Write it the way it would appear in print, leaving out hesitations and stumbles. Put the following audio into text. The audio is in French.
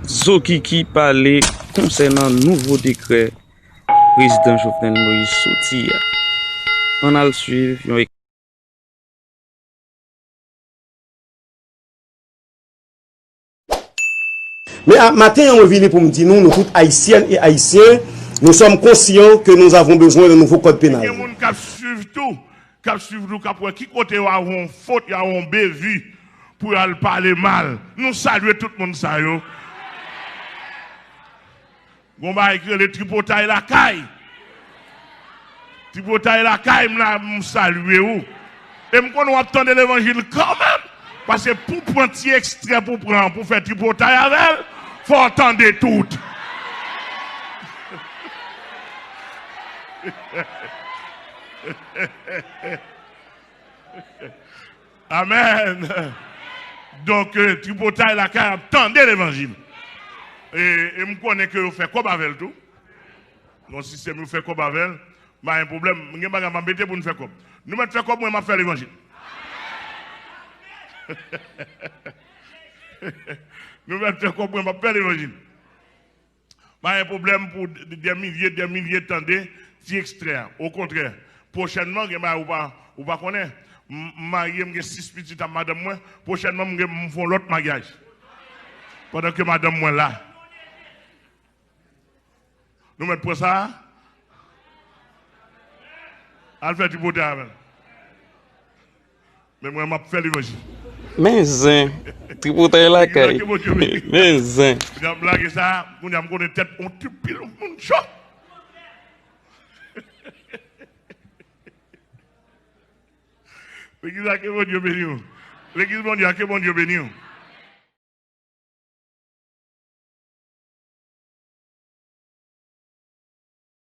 Zokiki parlait concernant nouveau décret président Jovenel Moïse sorti. On a le suivre. Mais à matin, on est venu pour me dire, nous tous haïtiennes et haïtiens, nous sommes conscients que nous avons besoin d'un nouveau code pénal. Il y a des gens qui suivent tout, qui côté a une faute, il y a une bévue pour parler mal. Nous saluons tout le monde ça yo. On va écrire le tripotaille la caille. Tripotaille la caille, me saluer ou. Et me qu'on attendre l'évangile quand même. Parce que pour prendre un petit extrait pour faire tripotaille avec elle, faut attendre tout. Amen. Donc, tripotaille la caille, attendez l'évangile. Et je connais que vous faites comme avec tout. Mon système, vous faites comme avec elle. Mais un problème, je ne vais pas m'embêter pour nous faire comme. Nous mettons comme moi, je faire l'évangile. Nous mettons comme moi, je faire l'évangile. Mais un problème pour des milliers de tendez, si extrait. Au contraire, prochainement, vous ne connaissez pas. Marié, j'ai 6 petites à madame moi. Prochainement, je vais faire l'autre mariage. Pendant que madame moi là. Nous mettons pour ça. Elle fait du beau travail. Mais moi, je fais l'évangile. Mais zin, tripotaille la caille. Mais zin. Je vais blaguer ça, je vais me tête, on tue pile, on choc. L'église a que bon Dieu béni. L'église bon Dieu a que bon Dieu béni.